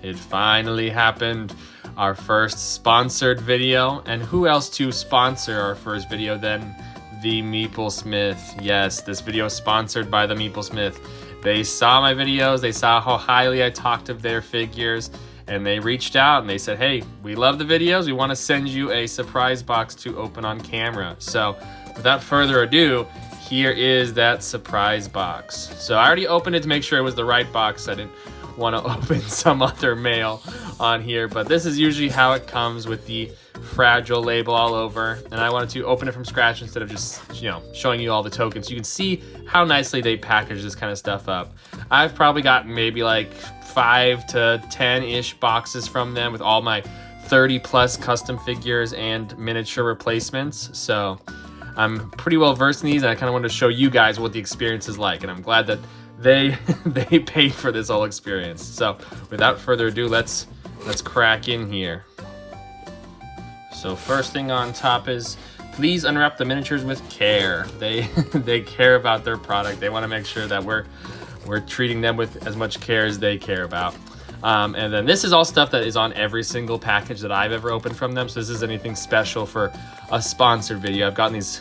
it finally happened. Our first sponsored video. And who else to sponsor our first video than TheMeepleSmith? Yes, this video is sponsored by TheMeepleSmith. They saw my videos, they saw how highly I talked of their figures, and they reached out and they said, hey, we love the videos, we want to send you a surprise box to open on camera. So without further ado, here is that surprise box. So I already opened it to make sure it was the right box. I didn't want to open some other mail on here, but this is usually how it comes with the fragile label all over. And I wanted to open it from scratch instead of just, showing you all the tokens. You can see how nicely they package this kind of stuff up. I've probably gotten maybe like 5 to 10-ish boxes from them with all my 30 plus custom figures and miniature replacements. So I'm pretty well versed in these, and I kind of wanted to show you guys what the experience is like, and I'm glad that they paid for this whole experience. So without further ado, let's crack in here. So first thing on top is, please unwrap the miniatures with care. They care about their product. They want to make sure that we're treating them with as much care as they care about. And then this is all stuff that is on every single package that I've ever opened from them. So this is anything special for a sponsored video. I've gotten these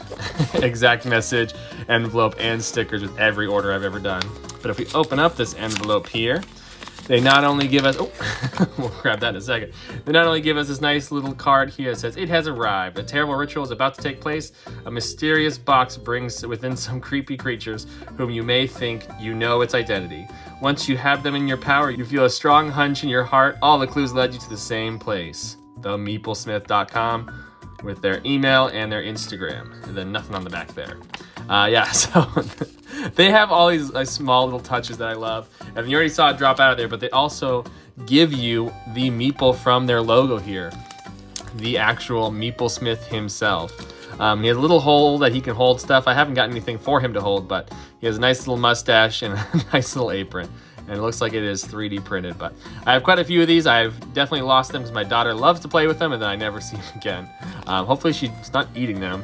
exact message, envelope, and stickers with every order I've ever done. But if we open up this envelope here, they not only give us, we'll grab that in a second. They not only give us this nice little card here that says, it has arrived. A terrible ritual is about to take place. A mysterious box brings within some creepy creatures whom you may think you know its identity. Once you have them in your power, you feel a strong hunch in your heart. All the clues led you to the same place, TheMeepleSmith.com, with their email and their Instagram, and then nothing on the back there. So they have all these small little touches that I love, and you already saw it drop out of there, but they also give you the Meeple from their logo here, the actual MeepleSmith himself. He has a little hole that he can hold stuff. I haven't got anything for him to hold, but he has a nice little mustache and a nice little apron. And it looks like it is 3D printed, but I have quite a few of these. I've definitely lost them because my daughter loves to play with them, and then I never see them again. Hopefully she's not eating them.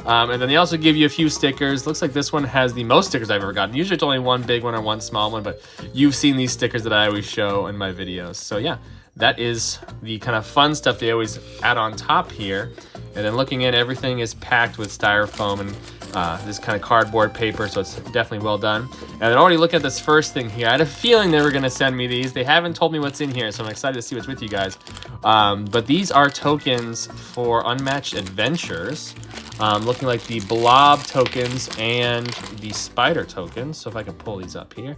And then they also give you a few stickers. Looks like this one has the most stickers I've ever gotten. Usually it's only one big one or one small one, but you've seen these stickers that I always show in my videos. So yeah, that is the kind of fun stuff they always add on top here. And then looking at everything is packed with styrofoam and this kind of cardboard paper, so it's definitely well done. And then already looking at this first thing here, I had a feeling they were going to send me these. They haven't told me what's in here, so I'm excited to see what's with you guys. But these are tokens for Unmatched Adventures, looking like the blob tokens and the spider tokens. So if I can pull these up here.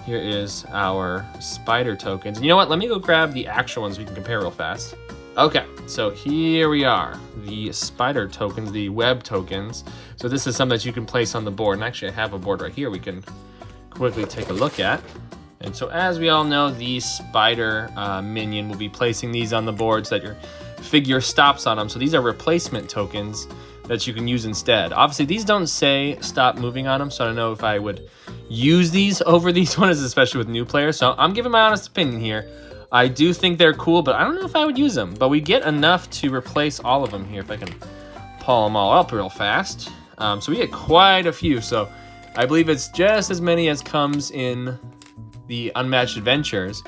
Here is our spider tokens. And you know what? Let me go grab the actual ones we can compare real fast. Okay, so here we are, the spider tokens, the web tokens. So this is something that you can place on the board. And actually I have a board right here we can quickly take a look at. And so as we all know, the spider minion will be placing these on the board so that your figure stops on them. So these are replacement tokens that you can use instead. Obviously these don't say stop moving on them, so I don't know if I would use these over these ones, especially with new players. So I'm giving my honest opinion here. I do think they're cool, but I don't know if I would use them. But we get enough to replace all of them here, if I can pull them all up real fast. So we get quite a few. So I believe it's just as many as comes in the Unmatched Adventures.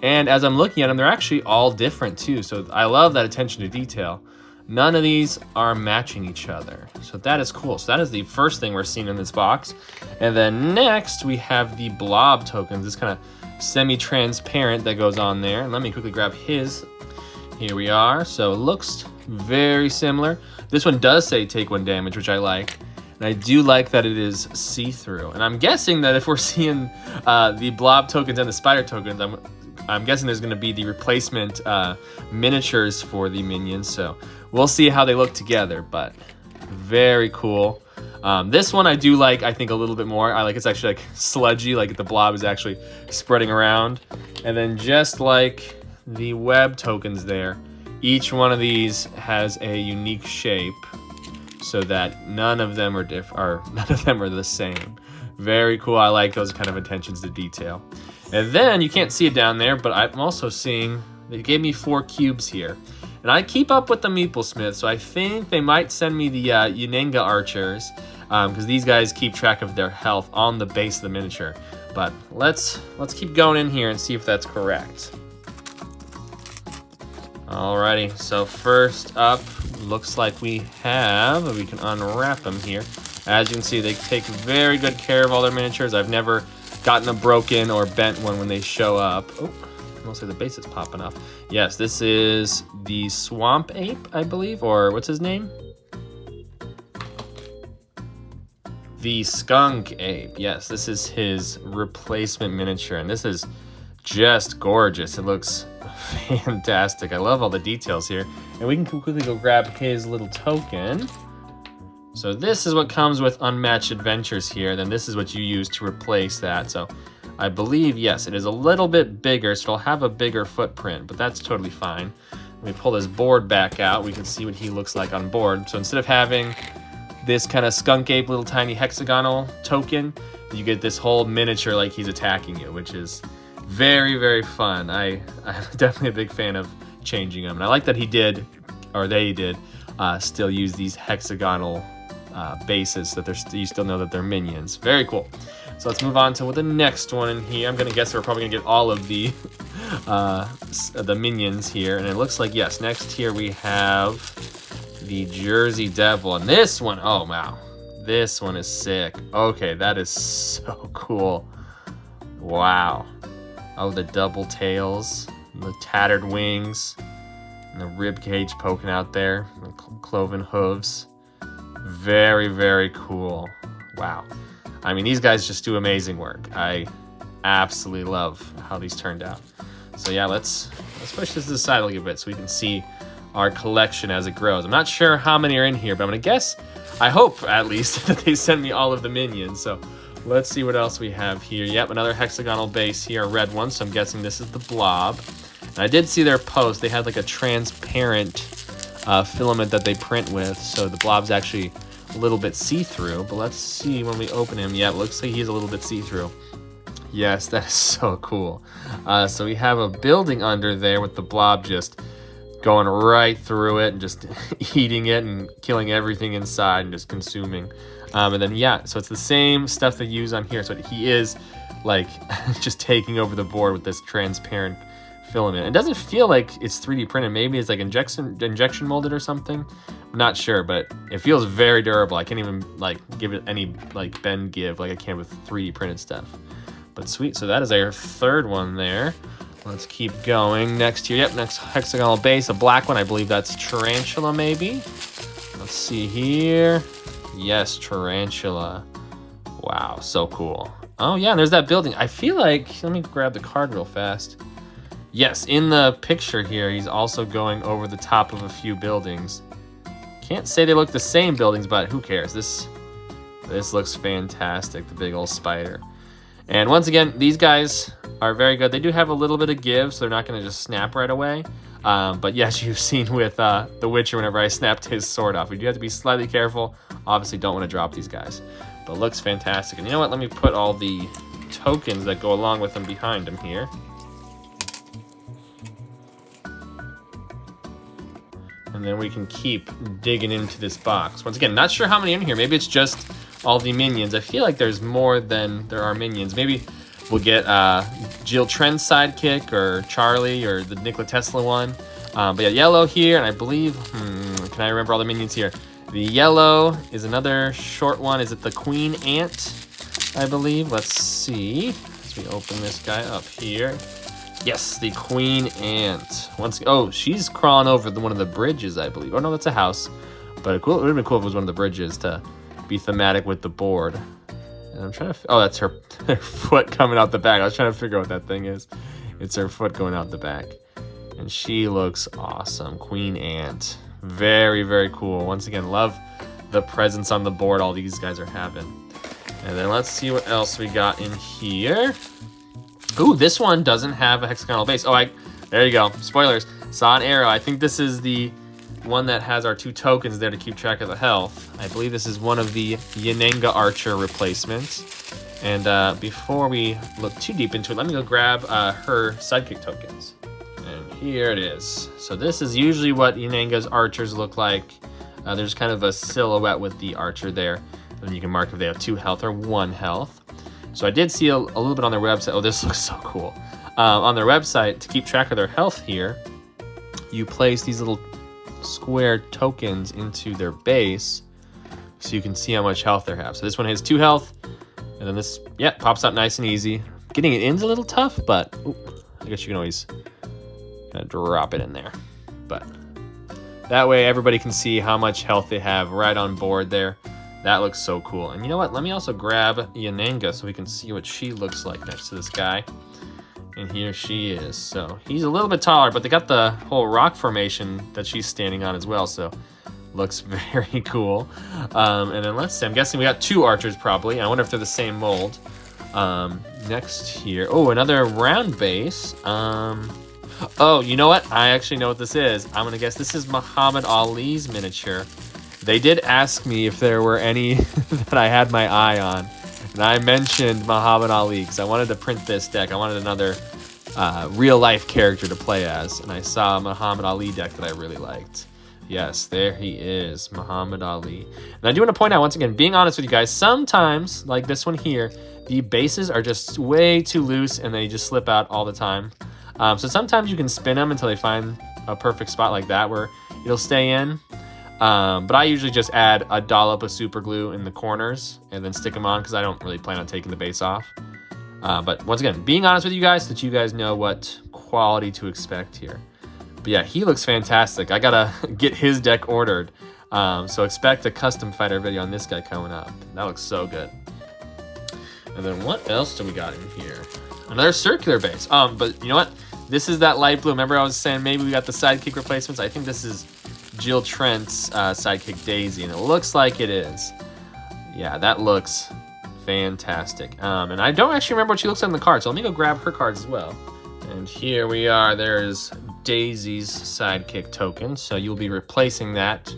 And as I'm looking at them, they're actually all different too. So I love that attention to detail. None of these are matching each other. So that is cool. So that is the first thing we're seeing in this box. And then next we have the blob tokens. This kind of semi-transparent that goes on there. And let me quickly grab his. Here we are. So it looks very similar. This one does say take 1 damage, which I like. And I do like that it is see-through. And I'm guessing that if we're seeing the blob tokens and the spider tokens, I'm guessing there's going to be the replacement miniatures for the minions. So we'll see how they look together, but very cool. This one I do like, I think, a little bit more. I like it's actually like sludgy, like the blob is actually spreading around. And then just like the web tokens there, each one of these has a unique shape so that none of them are the same. Very cool. I like those kind of attentions to detail. And then you can't see it down there, but I'm also seeing they gave me 4 cubes here. And I keep up with the MeepleSmith, so I think they might send me the Unanga archers, because these guys keep track of their health on the base of the miniature. But let's keep going in here and see if that's correct. Alrighty, so first up, looks like we can unwrap them here. As you can see, they take very good care of all their miniatures. I've never gotten a broken or bent one when they show up. Oh, mostly the base is popping off. Yes, this is the Swamp Ape, I believe, or what's his name? The Skunk Ape. Yes, this is his replacement miniature, and this is just gorgeous. It looks fantastic. I love all the details here. And we can quickly go grab his little token. So this is what comes with Unmatched Adventures here. Then this is what you use to replace that. So I believe, yes, it is a little bit bigger, so it'll have a bigger footprint, but that's totally fine. Let me pull this board back out. We can see what he looks like on board. So instead of having this kind of skunk ape little tiny hexagonal token, you get this whole miniature like he's attacking you, which is very, very fun. I'm definitely a big fan of changing them. And I like that they did still use these hexagonal bases, so that you still know that they're minions. Very cool. So let's move on to the next one in here. I'm gonna guess we're probably gonna get all of the minions here. And it looks like, yes, next here we have the Jersey Devil. And this one, oh wow, this one is sick. Okay, that is so cool. Wow. Oh, the double tails, the tattered wings, and the rib cage poking out there, the cloven hooves. Very, very cool. Wow. I mean, these guys just do amazing work. I absolutely love how these turned out. So yeah, let's push this to the side a little bit so we can see our collection as it grows. I'm not sure how many are in here, but I'm gonna guess, I hope at least, that they sent me all of the minions. So let's see what else we have here. Yep, another hexagonal base here, a red one, so I'm guessing this is the Blob. And I did see their post. They had like a transparent filament that they print with, so the Blob's actually a little bit see-through. But let's see when we open him. Yeah, it looks like he's a little bit see-through. Yes, that is so cool. So we have a building under there with the Blob just going right through it and just eating it and killing everything inside and just consuming. And then, yeah, so it's the same stuff they use on here. So he is like just taking over the board with this transparent filament. It doesn't feel like it's 3D printed. Maybe it's like injection molded or something. I'm not sure, but it feels very durable. I can't even like give it any like bend give like I can with 3D printed stuff. But sweet, so that is our third one there. Let's keep going. Next here, yep, next hexagonal base, a black one. I believe that's Tarantula maybe. Let's see here. Yes, Tarantula. Wow, so cool. Oh yeah, and there's that building. I feel like, let me grab the card real fast. Yes, in the picture here, he's also going over the top of a few buildings. Can't say they look the same buildings, but who cares? This looks fantastic, the big old spider. And once again, these guys are very good. They do have a little bit of give, so they're not gonna just snap right away. But yes, you've seen with The Witcher, whenever I snapped his sword off. We do have to be slightly careful. Obviously don't want to drop these guys, but looks fantastic. And you know what? Let me put all the tokens that go along with them behind him here. And then we can keep digging into this box. Once again, not sure how many in here. Maybe it's just all the minions. I feel like there's more than there are minions. Maybe we'll get Jill Trent's Sidekick or Charlie or the Nikola Tesla one. But yeah, yellow here, and I believe, can I remember all the minions here? The yellow is another short one. Is it the Queen Ant, I believe? Let's see. As we open this guy up here. Yes, the Queen Ant. Oh, she's crawling over one of the bridges, I believe. Oh no, that's a house. But it would have been cool if it was one of the bridges to be thematic with the board. And I'm trying to, oh, that's her foot coming out the back. I was trying to figure out what that thing is. It's her foot going out the back. And she looks awesome. Queen Ant. Very, very cool. Once again, love the presence on the board all these guys are having. And then let's see what else we got in here. Ooh, this one doesn't have a hexagonal base. Oh, there you go. Spoilers. Saw an arrow. I think this is the one that has our two tokens there to keep track of the health. I believe this is one of the Yanenga Archer replacements. And before we look too deep into it, let me go grab her Sidekick tokens. And here it is. So this is usually what Yanenga's archers look like. There's kind of a silhouette with the archer there. And you can mark if they have 2 health or 1 health. So I did see a little bit on their website. Oh, this looks so cool. On their website, to keep track of their health here, you place these little square tokens into their base so you can see how much health they have. So this one has 2 health, and then this, yeah, pops out nice and easy. Getting it in's a little tough, but I guess you can always kind of drop it in there. But that way everybody can see how much health they have right on board there. That looks so cool. And you know what? Let me also grab Yananga so we can see what she looks like next to this guy. And here she is. So he's a little bit taller, but they got the whole rock formation that she's standing on as well. So looks very cool. And then let's see. I'm guessing we got 2 archers probably. I wonder if they're the same mold. Next here. Oh, another round base. Oh, you know what? I actually know what this is. I'm going to guess this is Muhammad Ali's miniature. They did ask me if there were any that I had my eye on. And I mentioned Muhammad Ali because I wanted to print this deck. I wanted another real-life character to play as. And I saw a Muhammad Ali deck that I really liked. Yes, there he is, Muhammad Ali. And I do want to point out, once again, being honest with you guys, sometimes, like this one here, the bases are just way too loose and they just slip out all the time. So sometimes you can spin them until they find a perfect spot like that where it'll stay in. But I usually just add a dollop of super glue in the corners and then stick them on because I don't really plan on taking the base off. But once again, being honest with you guys so that you guys know what quality to expect here. But yeah, he looks fantastic. I gotta get his deck ordered. So expect a custom fighter video on this guy coming up. That looks so good. And then what else do we got in here? Another circular base. But you know what? This is that light blue. Remember I was saying maybe we got the Sidekick replacements? I think this is Jill Trent's Sidekick Daisy, and it looks like it is. Yeah, that looks fantastic. And I don't actually remember what she looks like on the card, so let me go grab her cards as well. And here we are. There's Daisy's Sidekick token, so you'll be replacing that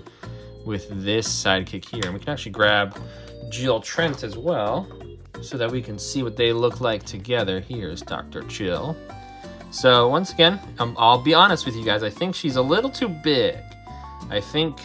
with this Sidekick here. And we can actually grab Jill Trent as well so that we can see what they look like together. Here's Dr. Jill. So once again, I'll be honest with you guys. I think she's a little too big. I think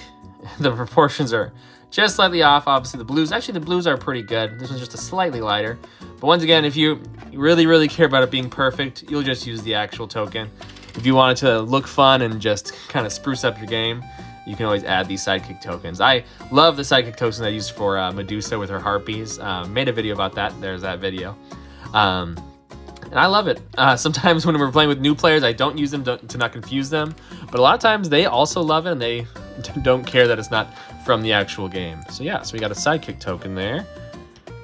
the proportions are just slightly off. Obviously the blues are pretty good. This one's just a slightly lighter. But once again, if you really care about it being perfect, you'll just use the actual token. If you want it to look fun and just kind of spruce up your game, you can always add these Sidekick tokens. I love the Sidekick tokens I used for Medusa with her harpies. Made a video about that. There's that video. And I love it. Sometimes when we're playing with new players, I don't use them to not confuse them. But a lot of times they also love it and they don't care that it's not from the actual game. So yeah, so we got a Sidekick token there.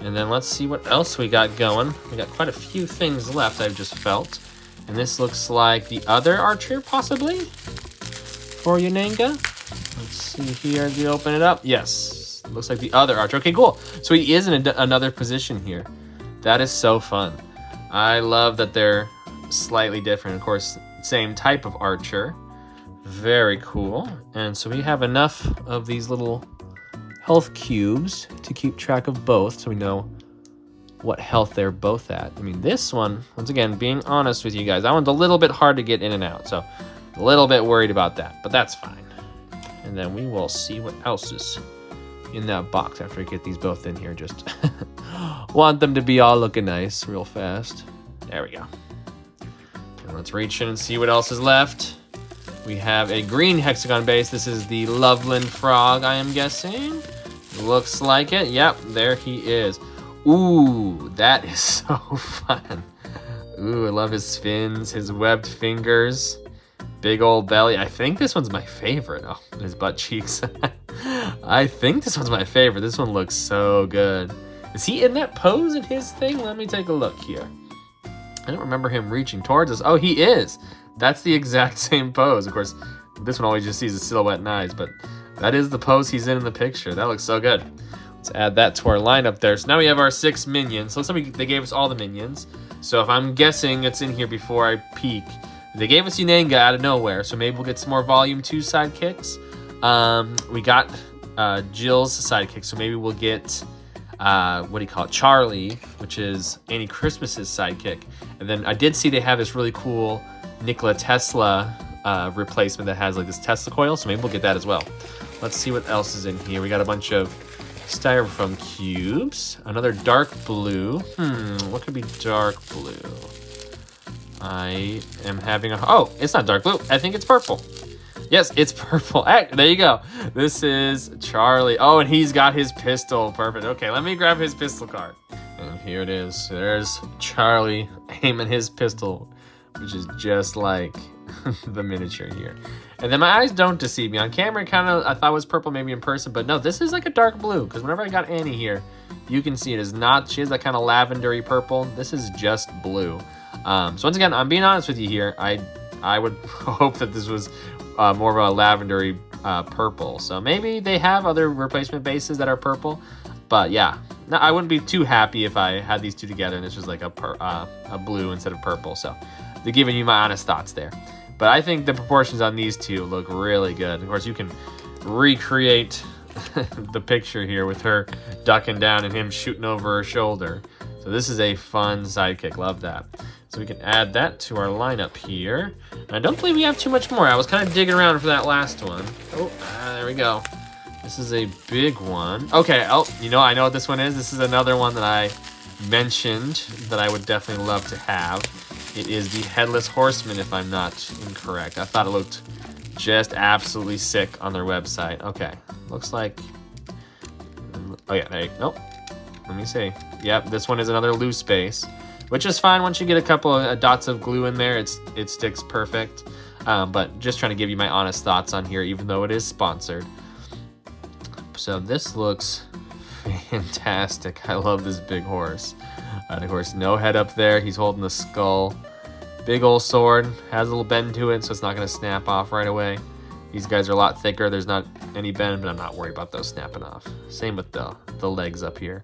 And then let's see what else we got going. We got quite a few things left, I've just felt. And this looks like the other archer, possibly, for Yananga. Let's see here, do you open it up? Yes, looks like the other archer. Okay, cool. So he is in another position here. That is so fun. I love that they're slightly different. Of course, same type of archer. Very cool. And so we have enough of these little health cubes to keep track of both so we know what health they're both at. I mean, this one, once again, being honest with you guys, that one's a little bit hard to get in and out. So a little bit worried about that, but that's fine. And then we will see what else is in that box after I get these both in here. Just want them to be all looking nice real fast. There we go. And let's reach in and see what else is left. We have a green hexagon base. This is the Loveland Frog, I am guessing. Looks like it. Yep, there he is. Ooh, that is so fun. Ooh, I love his fins, his webbed fingers, big old belly. I think this one's my favorite. Oh, his butt cheeks. I think this one's my favorite. This one looks so good. Is he in that pose in his thing? Let me take a look here. I don't remember him reaching towards us. Oh, he is. That's the exact same pose. Of course, this one always just sees a silhouette and eyes, but that is the pose he's in the picture. That looks so good. Let's add that to our lineup there. So now we have our 6 minions. So they gave us all the minions. So if I'm guessing it's in here before I peek, they gave us Yananga out of nowhere. So maybe we'll get some more Volume 2 sidekicks. We got Jill's sidekick. So maybe we'll get, what do you call it? Charlie, which is Annie Christmas's sidekick. And then I did see they have this really cool Nikola Tesla replacement that has like this Tesla coil. So maybe we'll get that as well. Let's see what else is in here. We got a bunch of styrofoam cubes. Another dark blue. What could be dark blue? I am having a... Oh, it's not dark blue. I think it's purple. Yes, it's purple. Hey, there you go. This is Charlie. Oh, and he's got his pistol. Perfect. Okay, let me grab his pistol card. And here it is. There's Charlie aiming his pistol, which is just like the miniature here. And then my eyes don't deceive me. On camera, I thought it was purple maybe in person, but no, this is like a dark blue, because whenever I got Annie here, you can see it is not, she has that kind of lavendery purple. This is just blue. So once again, I'm being honest with you here. I would hope that this was more of a lavendery purple. So maybe they have other replacement bases that are purple, but yeah. No, I wouldn't be too happy if I had these two together and this was like a blue instead of purple. So they're giving you my honest thoughts there. But I think the proportions on these two look really good. Of course, you can recreate the picture here with her ducking down and him shooting over her shoulder. So this is a fun sidekick. Love that. So we can add that to our lineup here. And I don't believe we have too much more. I was kind of digging around for that last one. Oh, there we go. This is a big one. Okay, oh, you know, I know what this one is. This is another one that I mentioned that I would definitely love to have. It is the Headless Horseman, if I'm not incorrect. I thought it looked just absolutely sick on their website. Okay, looks like... Oh yeah, there you go. Nope. Let me see. Yep, this one is another loose base, which is fine. Once you get a couple of dots of glue in there, it sticks perfect. But just trying to give you my honest thoughts on here, even though it is sponsored. So this looks fantastic. I love this big horse. Of course, no head up there. He's holding the skull. Big old sword. Has a little bend to it, so it's not going to snap off right away. These guys are a lot thicker. There's not any bend, but I'm not worried about those snapping off. Same with the legs up here.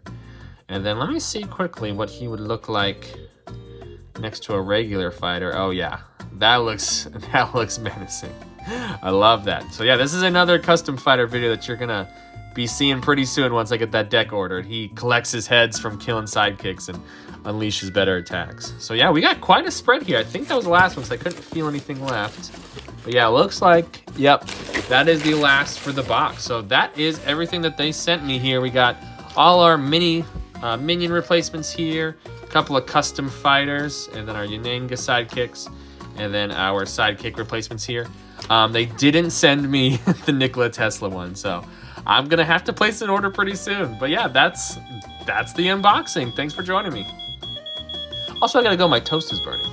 And then let me see quickly what he would look like next to a regular fighter. Oh yeah, that looks menacing. I love that. So yeah, this is another custom fighter video that you're gonna be seeing pretty soon once I get that deck ordered. He collects his heads from killing sidekicks and unleashes better attacks. So yeah, we got quite a spread here. I think that was the last one, so I couldn't feel anything left. But yeah, it looks like, yep, that is the last for the box. So that is everything that they sent me here. We got all our Minion replacements here, a couple of custom fighters, and then our Yananga sidekicks, and then our sidekick replacements here. They didn't send me the Nikola Tesla one, so I'm gonna have to place an order pretty soon. But yeah, that's the unboxing. Thanks for joining me. Also, I gotta go, my toast is burning.